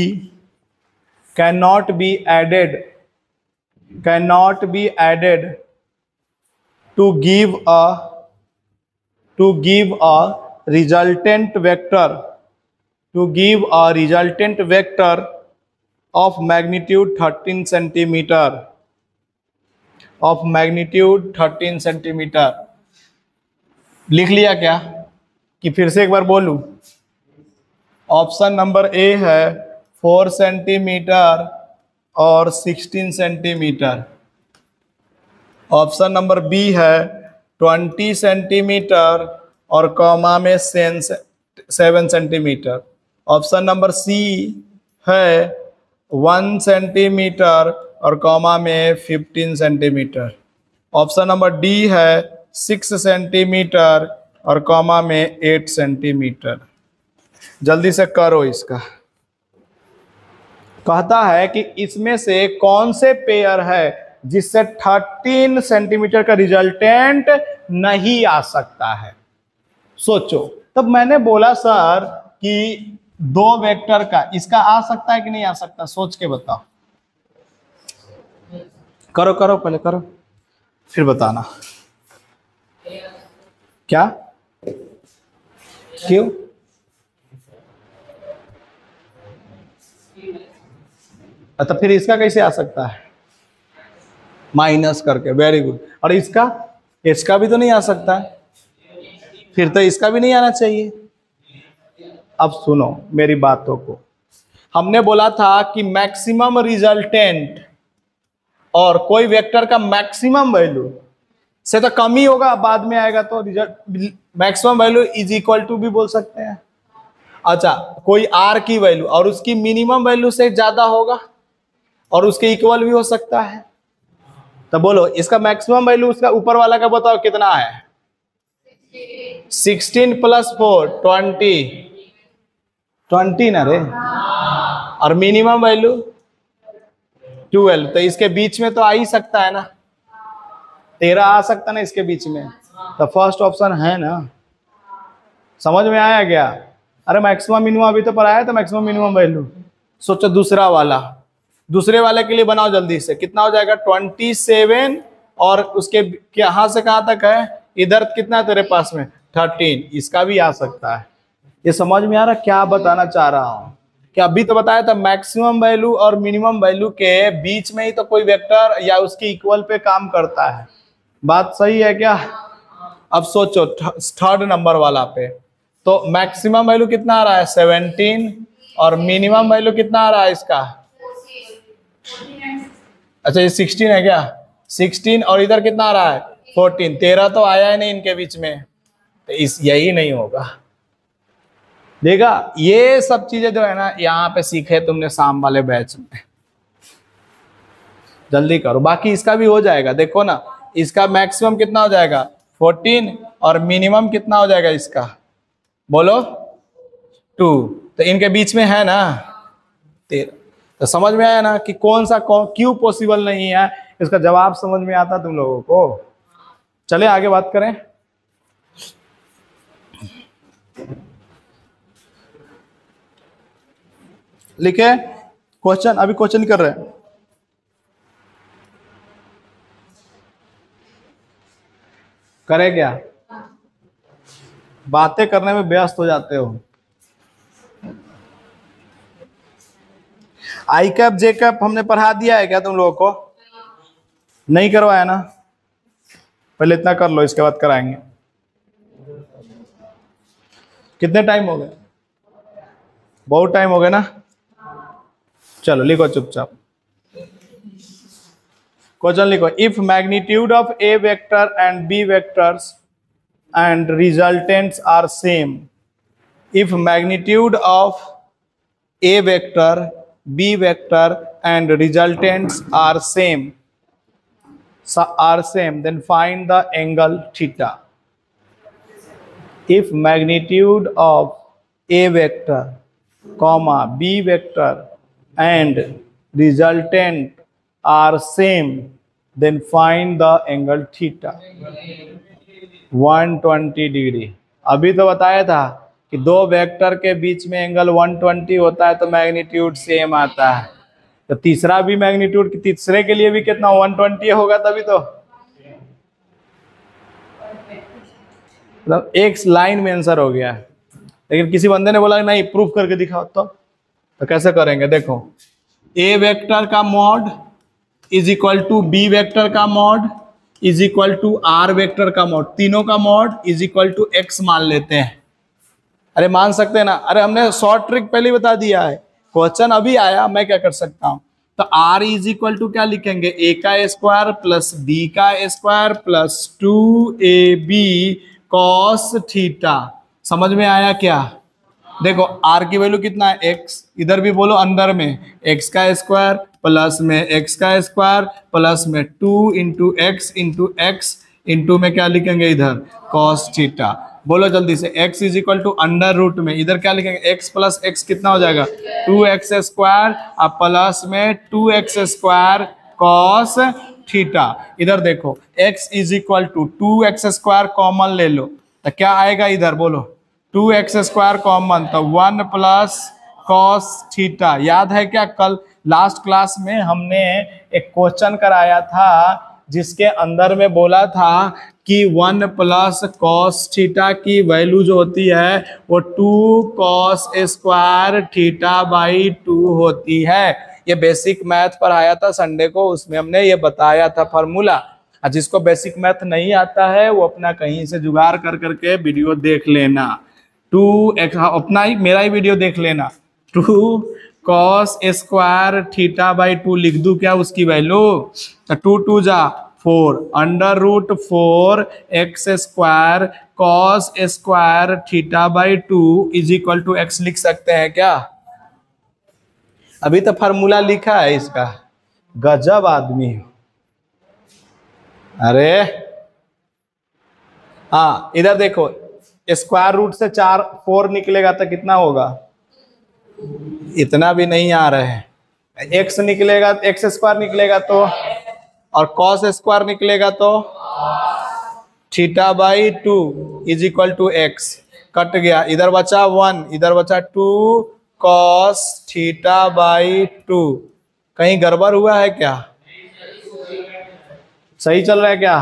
added to give a resultant vector of magnitude 13 centimeter, of magnitude 13 centimeter। लिख लिया क्या कि फिर से एक बार बोलूं? Option number A है 4 centimetre और 16 सेंटीमीटर, ऑप्शन नंबर बी है 20 सेंटीमीटर और कॉमा में 7 सेंटीमीटर, ऑप्शन नंबर सी है 1 सेंटीमीटर और कॉमा में 15 सेंटीमीटर, ऑप्शन नंबर डी है 6 सेंटीमीटर और कॉमा में 8 सेंटीमीटर। जल्दी से करो इसका। कहता है कि इसमें से कौन से पेयर है जिससे 13 सेंटीमीटर का रिजल्टेंट नहीं आ सकता है। सोचो, तब मैंने बोला सर कि 2 वेक्टर का इसका आ सकता है कि नहीं आ सकता, सोच के बताओ। करो करो पहले करो फिर बताना। क्या, क्यों? तो फिर इसका कैसे आ सकता है? माइनस करके, वेरी गुड। और इसका भी तो नहीं आ सकता है, फिर तो इसका भी नहीं आना चाहिए। अब सुनो मेरी बातों को, हमने बोला था कि मैक्सिमम रिजल्टेंट और कोई वेक्टर का मैक्सिमम वैल्यू से तो कम ही होगा, बाद में आएगा तो result maximum value is equal to भी बोल सकते हैं। अच्छा, कोई आर की वैल्यू और उसकी मिनिमम वैल्यू से ज्यादा होगा और उसके इक्वल भी हो सकता है। तो बोलो इसका मैक्सिमम वैल्यू उसका ऊपर वाला का बताओ कितना है? 16 + 4 20 ना रे। और मिनिमम वैल्यू 12, तो इसके बीच में तो आ ही सकता है ना, 13 आ सकता ना इसके बीच में। तो फर्स्ट ऑप्शन है ना। समझ में आया क्या? अरे मैक्सिमम मिनिमम अभी तो पढ़ाया था, मैक्सिमम मिनिमम वैल्यू। सोचो दूसरे वाले के लिए बनाओ जल्दी से, कितना हो जाएगा? 27 और उसके कहां से कहां तक है? इधर कितना तेरे पास में? 13। इसका भी आ सकता है। ये समझ में आ रहा क्या बताना चाह रहा हूं? कि अभी तो बताया था मैक्सिमम वैल्यू और मिनिमम वैल्यू के बीच में ही तो कोई वेक्टर या उसके इक्वल पे काम करता है। बात सही है क्या? अब सोचो थर्ड नंबर वाला पे, तो मैक्सिमम वैल्यू कितना आ रहा है? 17 और मिनिमम वैल्यू कितना आ रहा है इसका? अच्छा ये 16 है क्या? 16 और इधर कितना आ रहा है? 14। 13 तो आया ही नहीं इनके बीच में, तो यही नहीं होगा। देखा, ये सब चीजें जो है ना यहाँ पे सीखे तुमने शाम वाले बैच में। जल्दी करो, बाकी इसका भी हो जाएगा। देखो ना, इसका मैक्सिमम कितना हो जाएगा? 14 और मिनिमम कितना हो जाएगा इसका? बोलो 2। तो इनके बीच में है ना 13। तो समझ में आया ना कि क्यों पॉसिबल नहीं है? इसका जवाब समझ में आता तुम लोगों को। चले आगे बात करें। लिखे क्वेश्चन, अभी क्वेश्चन कर रहे हैं। करे क्या? बातें करने में व्यस्त हो जाते हो। आई कैप जे कैप हमने पढ़ा दिया है क्या तुम लोगों को? नहीं करवाया ना? पहले इतना कर लो, इसके बाद कराएंगे। कितने टाइम हो गए? बहुत टाइम हो गया ना। चलो लिखो चुपचाप क्वेश्चन लिखो। If magnitude of A vector and B vectors and resultants are same, if magnitude of a vector, b vector and resultants are same, then find the angle theta. If magnitude of a vector comma b vector and resultant are same, then find the angle theta. 120 degree. अभी तो बताया था कि दो vector के बीच में angle 120 होता है तो मैग्नीट्यूड सेम आता है। तो तीसरा भी मैग्नीट्यूड, तीसरे के लिए भी कितना 120 होगा, तभी तो मतलब एक लाइन में आंसर हो गया। लेकिन किसी बंदे ने बोला नहीं प्रूफ करके दिखाओ, तो कैसे करेंगे? देखो, ए वेक्टर का mod is equal to B vector का mod is equal to R vector का मॉड, तीनों का mod is equal to X मान लेते हैं। अरे मान सकते हैं ना? अरे हमने शॉर्ट ट्रिक पहले बता दिया है, क्वेश्चन अभी आया, मैं क्या कर सकता हूं? तो आर इज इक्वल टू क्या लिखेंगे? ए का स्क्वायर प्लस बी का square plus 2ab cos theta. समझ में आया क्या? देखो आर की वैल्यू कितना है? एक्स। इधर भी बोलो अंदर में एक्स का स्क्वायर प्लस में एक्स का स्क्वायर प्लस में 2 इंटू एक्स इंटू में क्या लिखेंगे इधर? Cos theta. बोलो जल्दी से, x is equal to under root में इधर क्या लिखेंगे? x प्लस एक्स कितना हो जाएगा? 2x स्क्वायर और प्लस में 2x स्क्वायर कॉस थीटा। इधर देखो x is equal to 2x square common ले लो तो क्या आएगा इधर? बोलो 2x स्क्वायर कॉमन, तो 1 प्लस कॉस थीटा। याद है क्या? कल लास्ट क्लास में हमने एक क्वेश्चन कराया था जिसके अंदर में बोला था कि 1 प्लस कॉस थीटा की वैल्यू जो होती है वो 2 कॉस स्क्वायर थीटा बाई 2 होती है। ये बेसिक मैथ पढ़ाया था संडे को, उसमें हमने ये बताया था फार्मूला। और जिसको बेसिक मैथ नहीं आता है वो अपना कहीं से जुगाड़ कर करके वीडियो देख लेना। 2x, अपना ही मेरा ही वीडियो देख लेना। 2 cos स्क्वायर थीटा बाई 2 लिख दूं क्या उसकी वैल्यू? तो 2 2 जा 4 √4 x square cos square theta by 2 is equal to x लिख सकते हैं क्या? अभी तो फार्मूला लिखा है इसका। गजब आदमी हो। अरे हाँ, इधर देखो, स्क्वायर रूट से 4 निकलेगा तो कितना होगा? इतना भी नहीं आ रहे हैं। x निकलेगा, x स्क्वायर निकलेगा तो, और cos स्क्वायर निकलेगा तो theta by 2 is equal to x। Cut गया, इधर बचा 1, इधर बचा 2 cos थीटा बाई 2। कहीं गड़बड़ हुआ है क्या? सही चल रहा है क्या?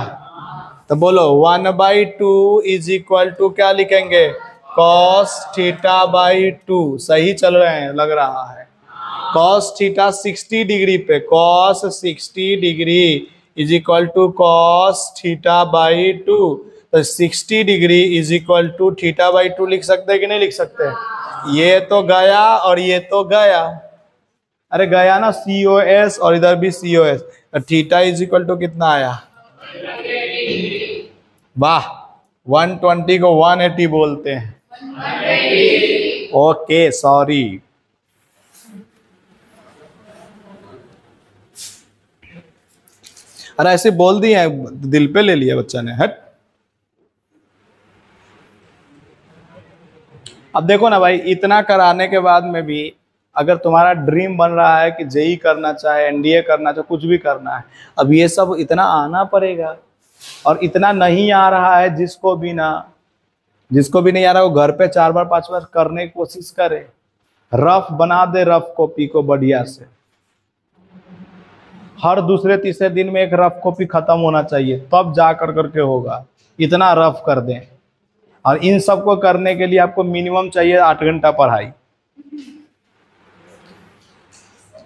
तो बोलो 1/2 इज इक्वल टू क्या लिखेंगे? cos theta by 2। सही चल रहे हैं लग रहा है। cos थीटा 60 डिग्री पे, cos 60 degree is equal to cos theta by 2। तो 60 degree is equal to theta by 2 लिख सकते हैं कि नहीं लिख सकते? ये तो गया और ये तो गया। अरे गया ना, COS और इधर भी COS। तो थीटा इज इक्वल टू कितना आया? वाह, 120 को 180 बोलते हैं। Okay sorry. अरे ऐसे बोल दिए, दिल पे ले लिया बच्चा ने। हट। अब देखो ना भाई, इतना कराने के बाद में भी अगर तुम्हारा ड्रीम बन रहा है कि जेई करना चाहे, NDA करना चाहे, कुछ भी करना है, अब ये सब इतना आना पड़ेगा। और इतना नहीं आ रहा है जिसको भी नहीं आ रहा, वो घर पे 4 बार 5 बार करने की कोशिश करे। रफ बना दे रफ कॉपी को बढ़िया से। हर दूसरे तीसरे दिन में एक रफ कॉपी खत्म होना चाहिए, तब जा कर करके होगा। इतना रफ कर दें। और इन सबको करने के लिए आपको मिनिमम चाहिए 8 घंटा पढ़ाई।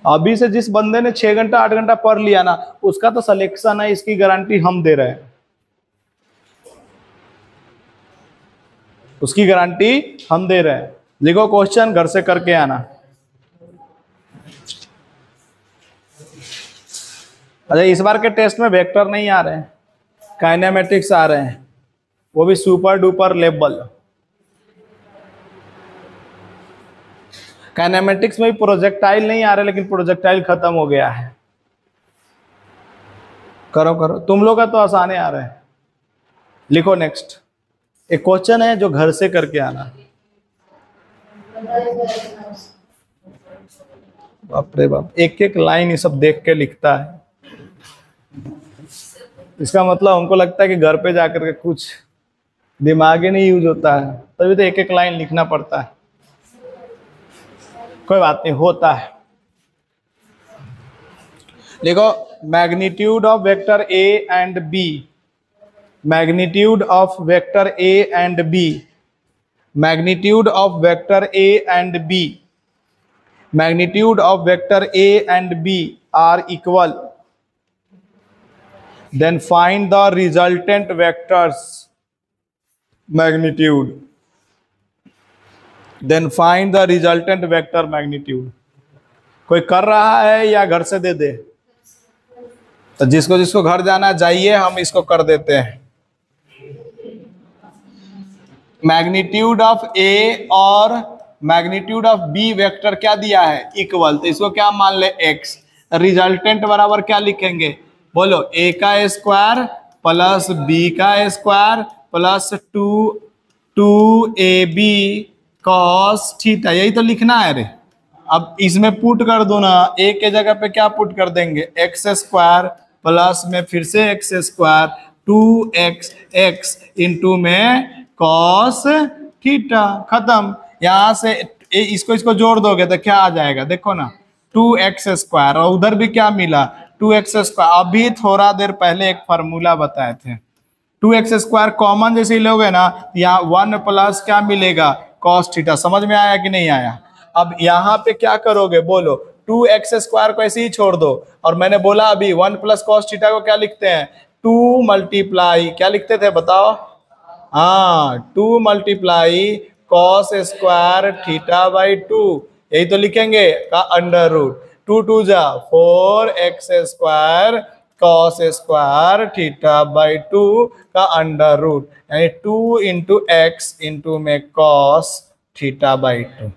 अभी से जिस बंदे ने 6 घंटा 8 घंटा पढ़ लिया ना, उसका तो सिलेक्शन है, इसकी गारंटी हम दे रहे हैं। उसकी गारंटी हम दे रहे हैं। लिखो क्वेश्चन, घर से करके आना। अच्छा, इस बार के टेस्ट में वेक्टर नहीं आ रहे हैं, काइनेमेटिक्स आ रहे हैं, वो भी सुपर डुपर लेवल। काइनेमेटिक्स में भी प्रोजेक्टाइल नहीं आ रहे, लेकिन प्रोजेक्टाइल खत्म हो गया है। करो करो, तुम लोग का तो आसाने आ रहे हैं। लिखो नेक्स्ट। एक क्वेश्चन है जो घर से करके आना। बाप रे बाप, एक एक लाइन ये सब देख के लिखता है। इसका मतलब हमको लगता है कि घर पे जाकर के कुछ दिमाग ही नहीं यूज होता है, तभी तो एक एक लाइन लिखना पड़ता है। कोई बात नहीं, होता है। देखो, magnitude of vector A and B, magnitude of vector A and B, magnitude of vector A and B, magnitude of vector A and B are equal, then find the resultant vectors magnitude, then find the resultant vector magnitude। कोई कर रहा है या घर से दे दे? तो जिसको जिसको घर जाना जाइए, हम इसको कर देते हैं। मैग्नीट्यूड ऑफ ए और मैग्नीट्यूड ऑफ बी वेक्टर क्या दिया है? इक्वल। तो इसको क्या मान ले? x। रिजल्टेंट बराबर क्या लिखेंगे? बोलो, a का स्क्वायर प्लस b का square plus 2ab cos theta. यही तो लिखना है रे। अब इसमें पुट कर दो ना, a के जगह पे क्या पुट कर देंगे? x स्क्वायर प्लस में फिर से x स्क्वायर 2x इंटू में cos थीटा। खत्म। यहां से इसको जोड़ दोगे तो क्या आ जाएगा? देखो ना, 2x स्क्वायर, और उधर भी क्या मिला? 2x square. अभी थोड़ा देर पहले एक फार्मूला बताए थे, 2x स्क्वायर कॉमन जैसे लोगे ना, यहाँ 1 प्लस क्या मिलेगा? cos theta. समझ में आया कि नहीं आया? अब यहाँ पे क्या करोगे? बोलो, 2x² को ऐसे ही छोड़ दो। और मैंने बोला अभी 1 + cos थीटा को क्या लिखते हैं, 2 मल्टीप्लाई, क्या लिखते थे बताओ, हाँ 2 मल्टीप्लाई cos² थीटा/2, यही तो लिखेंगे का अंडर रूट 2 2 जा 4x² cos² थीटा/2 का अंडर रूट, यानी 2 × x में cos थीटा/2।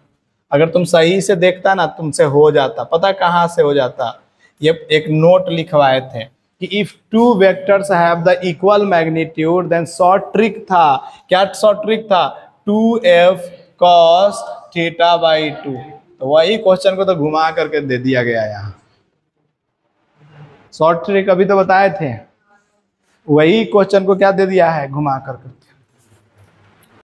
अगर तुम सही से देखता ना तुमसे हो जाता, पता कहां से हो जाता, ये एक नोट लिखवाए थे कि if two vectors have the equal magnitude then short trick था, क्या शॉर्ट ट्रिक था, 2f cos थीटा/2। तो वही क्वेश्चन को तो घुमा करके दे दिया गया यहाँ, शॉर्ट ट्रिक अभी तो बताए थे, वही क्वेश्चन को क्या दे दिया है घुमा करके।